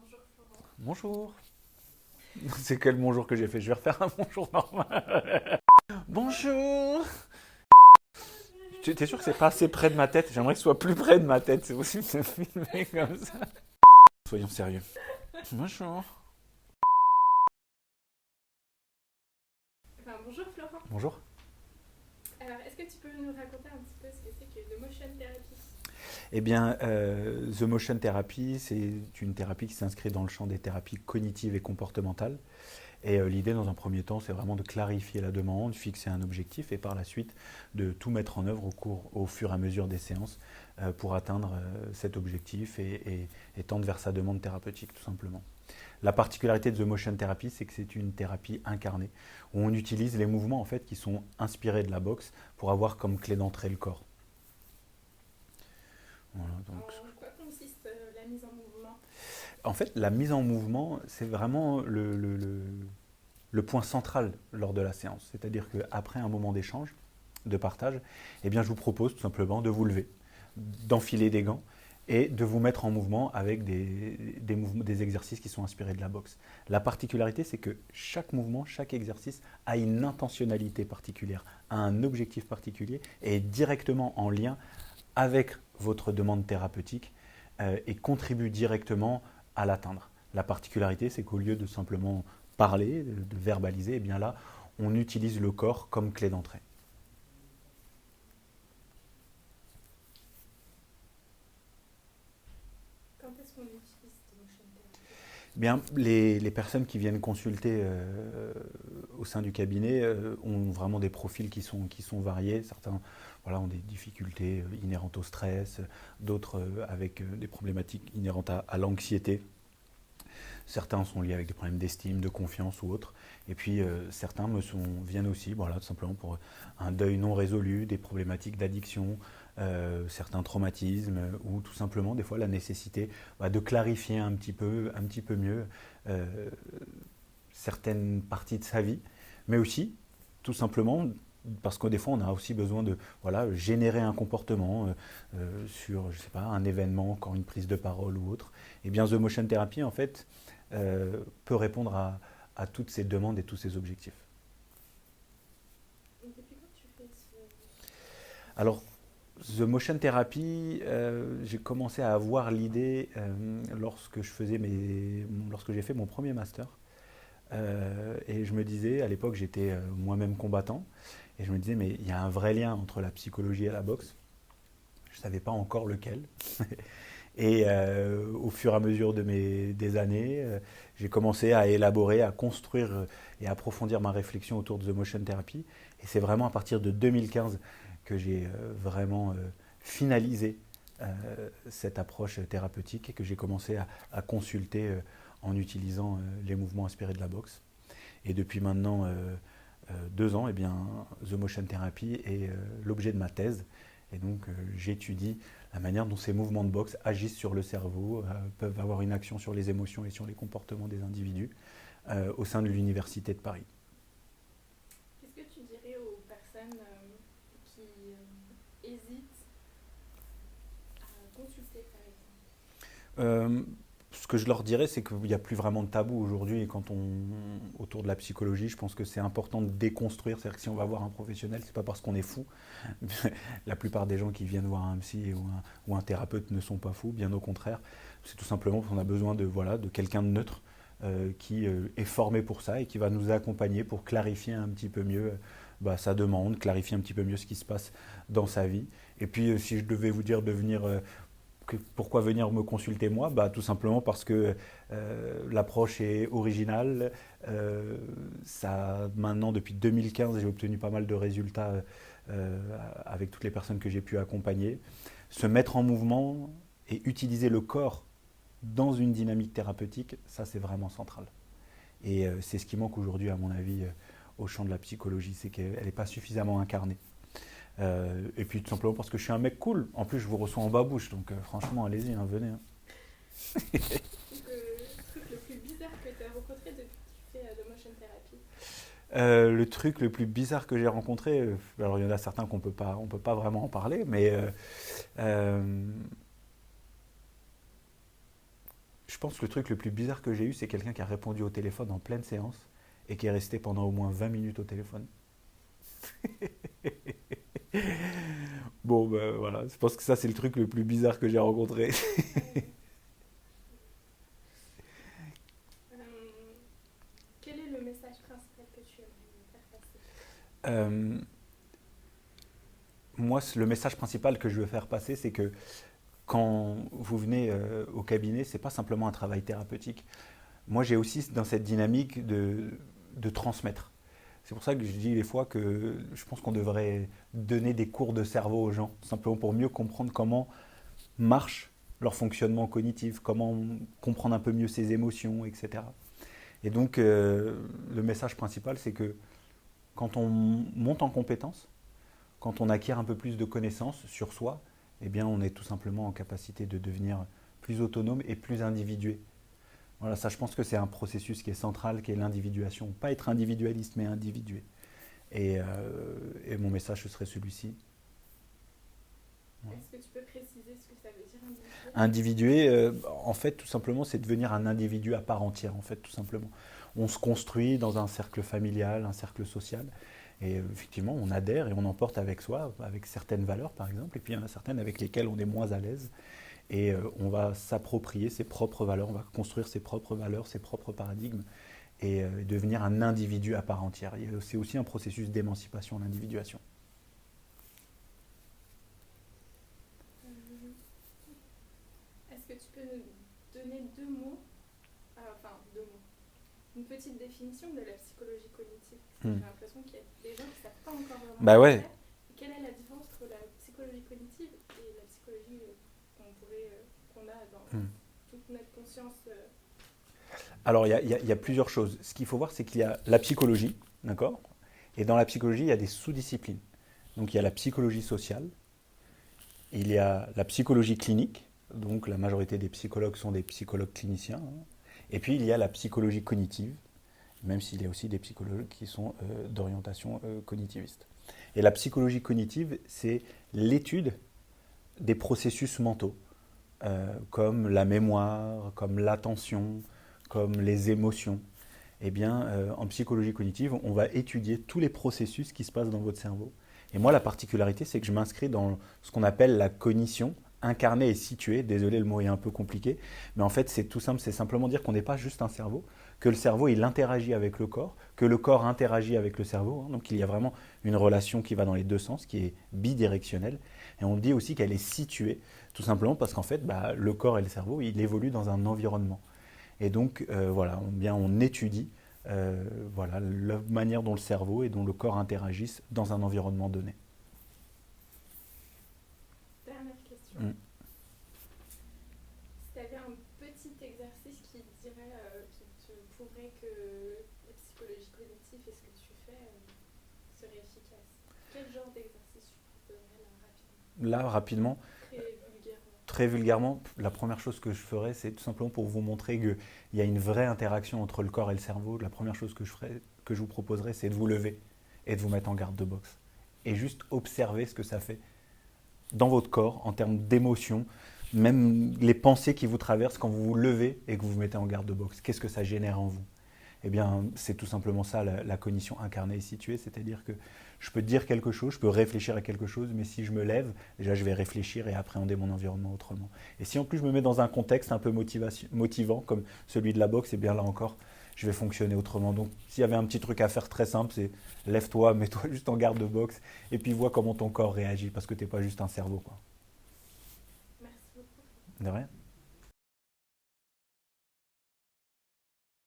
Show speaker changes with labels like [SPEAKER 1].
[SPEAKER 1] Bonjour Florent.
[SPEAKER 2] Bonjour. C'est quel bonjour que j'ai fait? Je vais refaire un bonjour normal. Bonjour. T'es sûr que c'est pas assez près de ma tête? J'aimerais que ce soit plus près de ma tête. C'est possible de se filmer comme ça. Soyons sérieux. Bonjour.
[SPEAKER 1] Bonjour Florent.
[SPEAKER 2] Bonjour.
[SPEAKER 1] Alors, est-ce que tu peux nous raconter un petit peu ce que c'est que le motion therapy?
[SPEAKER 2] Eh bien, The Motion Therapy, c'est une thérapie qui s'inscrit dans le champ des thérapies cognitives et comportementales. Et l'idée, dans un premier temps, c'est vraiment de clarifier la demande, fixer un objectif et par la suite de tout mettre en œuvre au fur et à mesure des séances pour atteindre cet objectif et tendre vers sa demande thérapeutique, tout simplement. La particularité de The Motion Therapy, c'est que c'est une thérapie incarnée, où on utilise les mouvements en fait, qui sont inspirés de la boxe pour avoir comme clé d'entrée le corps. Voilà, donc.
[SPEAKER 1] En quoi consiste la mise en mouvement?
[SPEAKER 2] En fait, la mise en mouvement, c'est vraiment le point central lors de la séance. C'est-à-dire qu'après un moment d'échange, de partage, eh bien, je vous propose tout simplement de vous lever, d'enfiler des gants et de vous mettre en mouvement avec des exercices qui sont inspirés de la boxe. La particularité, c'est que chaque mouvement, chaque exercice a une intentionnalité particulière, a un objectif particulier et est directement en lien avec votre demande thérapeutique et contribue directement à l'atteindre. La particularité, c'est qu'au lieu de simplement parler, de verbaliser, eh bien là, on utilise le corps comme clé d'entrée.
[SPEAKER 1] Quand est-ce qu'on utilise le motion therapy?
[SPEAKER 2] Eh bien, les personnes qui viennent consulter au sein du cabinet ont vraiment des profils qui sont variés. Certains voilà, ont des difficultés inhérentes au stress, d'autres avec des problématiques inhérentes à l'anxiété. Certains sont liés avec des problèmes d'estime, de confiance ou autres. Et puis certains viennent aussi, voilà, tout simplement pour un deuil non résolu, des problématiques d'addiction, certains traumatismes ou tout simplement des fois la nécessité de clarifier un petit peu mieux euh, certaines parties de sa vie, mais aussi tout simplement parce que des fois on a aussi besoin de voilà, générer un comportement sur je sais pas, un événement, encore une prise de parole ou autre. Et bien The Motion Therapy en fait peut répondre à toutes ces demandes et tous ces objectifs.
[SPEAKER 1] Et depuis quand tu fais
[SPEAKER 2] Alors, The Motion Therapy, j'ai commencé à avoir l'idée lorsque j'ai fait mon premier master. Et je me disais, à l'époque, j'étais moi-même combattant, et je me disais, mais il y a un vrai lien entre la psychologie et la boxe. Je ne savais pas encore lequel. Et au fur et à mesure des années, j'ai commencé à élaborer, à construire et à approfondir ma réflexion autour de The Motion Therapy. Et c'est vraiment à partir de 2015 que j'ai vraiment finalisé cette approche thérapeutique et que j'ai commencé à consulter en utilisant les mouvements inspirés de la boxe. Et depuis maintenant 2 ans, eh bien, The Motion Therapy est l'objet de ma thèse. Et donc, j'étudie la manière dont ces mouvements de boxe agissent sur le cerveau, peuvent avoir une action sur les émotions et sur les comportements des individus au sein de l'Université de Paris.
[SPEAKER 1] Qu'est-ce que tu dirais aux personnes qui hésitent à consulter par exemple?
[SPEAKER 2] Euh, Ce que je leur dirais, c'est qu'il n'y a plus vraiment de tabou aujourd'hui. Et autour de la psychologie, je pense que c'est important de déconstruire. C'est-à-dire que si on va voir un professionnel, c'est pas parce qu'on est fou. La plupart des gens qui viennent voir un psy ou un thérapeute ne sont pas fous, bien au contraire. C'est tout simplement parce qu'on a besoin voilà, de quelqu'un de neutre qui est formé pour ça et qui va nous accompagner pour clarifier un petit peu mieux sa demande, clarifier un petit peu mieux ce qui se passe dans sa vie. Et puis, si je devais vous dire de venir pourquoi venir me consulter moi? Tout simplement parce que l'approche est originale. Maintenant, depuis 2015, j'ai obtenu pas mal de résultats avec toutes les personnes que j'ai pu accompagner. Se mettre en mouvement et utiliser le corps dans une dynamique thérapeutique, ça c'est vraiment central. Et c'est ce qui manque aujourd'hui, à mon avis, au champ de la psychologie, c'est qu'elle n'est pas suffisamment incarnée. Et puis tout simplement parce que je suis un mec cool. En plus, je vous reçois en babouche, donc franchement, allez-y, hein, venez. Hein.
[SPEAKER 1] Le truc le plus bizarre que tu as rencontré depuis que tu fais de motion therapy?
[SPEAKER 2] Le truc le plus bizarre que j'ai rencontré, alors il y en a certains on peut pas vraiment en parler, mais euh, Je pense que le truc le plus bizarre que j'ai eu, c'est quelqu'un qui a répondu au téléphone en pleine séance et qui est resté pendant au moins 20 minutes au téléphone. Bon, ben voilà, je pense que ça, c'est le truc le plus bizarre que j'ai rencontré.
[SPEAKER 1] Euh, Quel est le message principal que tu aimerais me faire passer?
[SPEAKER 2] Euh, Moi, le message principal que je veux faire passer, c'est que quand vous venez au cabinet, c'est pas simplement un travail thérapeutique. Moi, j'ai aussi dans cette dynamique de transmettre. C'est pour ça que je dis des fois que je pense qu'on devrait donner des cours de cerveau aux gens, simplement pour mieux comprendre comment marche leur fonctionnement cognitif, comment comprendre un peu mieux ses émotions, etc. Et donc, le message principal, c'est que quand on monte en compétence, quand on acquiert un peu plus de connaissances sur soi, eh bien, on est tout simplement en capacité de devenir plus autonome et plus individué. Voilà, ça, je pense que c'est un processus qui est central, qui est l'individuation. Pas être individualiste, mais individué. Et mon message, ce serait celui-ci. Ouais.
[SPEAKER 1] Est-ce que tu peux préciser ce que ça veut dire individuel?
[SPEAKER 2] Individué, en fait, tout simplement, c'est devenir un individu à part entière, en fait, tout simplement. On se construit dans un cercle familial, un cercle social, et effectivement, on adhère et on emporte avec soi, avec certaines valeurs, par exemple, et puis il y en a certaines avec lesquelles on est moins à l'aise, et on va s'approprier ses propres valeurs, on va construire ses propres valeurs, ses propres paradigmes, et devenir un individu à part entière. C'est aussi un processus d'émancipation, l'individuation.
[SPEAKER 1] Euh, Est-ce que tu peux nous donner deux mots, enfin deux mots, une petite définition de la psychologie cognitive? Parce que
[SPEAKER 2] Hmm.
[SPEAKER 1] j'ai l'impression qu'il y a des gens qui ne savent pas encore vraiment
[SPEAKER 2] Bah
[SPEAKER 1] ce que
[SPEAKER 2] ouais.
[SPEAKER 1] c'est. Quelle est la différence entre la psychologie cognitive et la psychologie qu'on a dans
[SPEAKER 2] Hmm.
[SPEAKER 1] toute notre conscience?
[SPEAKER 2] Alors, il y a plusieurs choses. Ce qu'il faut voir, c'est qu'il y a la psychologie, d'accord? Et dans la psychologie, il y a des sous-disciplines. Donc, il y a la psychologie sociale, il y a la psychologie clinique, donc la majorité des psychologues sont des psychologues cliniciens, hein. Et puis, il y a la psychologie cognitive, même s'il y a aussi des psychologues qui sont d'orientation cognitiviste. Et la psychologie cognitive, c'est l'étude des processus mentaux, comme la mémoire, comme l'attention, comme les émotions. Eh bien, en psychologie cognitive, on va étudier tous les processus qui se passent dans votre cerveau. Et moi, la particularité, c'est que je m'inscris dans ce qu'on appelle la cognition incarnée et située. Désolé, le mot est un peu compliqué, mais en fait, c'est tout simple. C'est simplement dire qu'on n'est pas juste un cerveau, que le cerveau, il interagit avec le corps, que le corps interagit avec le cerveau, hein. Donc, il y a vraiment une relation qui va dans les deux sens, qui est bidirectionnelle. Et on dit aussi qu'elle est située, tout simplement parce qu'en fait, bah, le corps et le cerveau, il évolue dans un environnement. Et donc, voilà, on étudie voilà, la manière dont le cerveau et dont le corps interagissent dans un environnement donné.
[SPEAKER 1] Dernière question.
[SPEAKER 2] Mm.
[SPEAKER 1] Si tu avais un petit exercice qui te dirait, qui te prouverait que la psychologie cognitive et ce que tu fais serait efficace, quel genre d'exercice tu donnerais là rapidement?
[SPEAKER 2] Là, rapidement,
[SPEAKER 1] Très vulgairement.
[SPEAKER 2] très vulgairement, la première chose que je ferais, c'est tout simplement pour vous montrer qu'il y a une vraie interaction entre le corps et le cerveau. La première chose que je vous proposerais, c'est de vous lever et de vous mettre en garde de boxe. Et juste observer ce que ça fait dans votre corps en termes d'émotions, même les pensées qui vous traversent quand vous vous levez et que vous vous mettez en garde de boxe. Qu'est-ce que ça génère en vous? Eh bien, c'est tout simplement ça, la cognition incarnée et située, c'est-à-dire que je peux dire quelque chose, je peux réfléchir à quelque chose, mais si je me lève, déjà je vais réfléchir et appréhender mon environnement autrement. Et si en plus je me mets dans un contexte un peu motivant, comme celui de la boxe, eh bien là encore, je vais fonctionner autrement. Donc, s'il y avait un petit truc à faire très simple, c'est lève-toi, mets-toi juste en garde de boxe, et puis vois comment ton corps réagit, parce que tu n'es pas juste un cerveau, quoi.
[SPEAKER 1] Merci beaucoup.
[SPEAKER 2] De rien.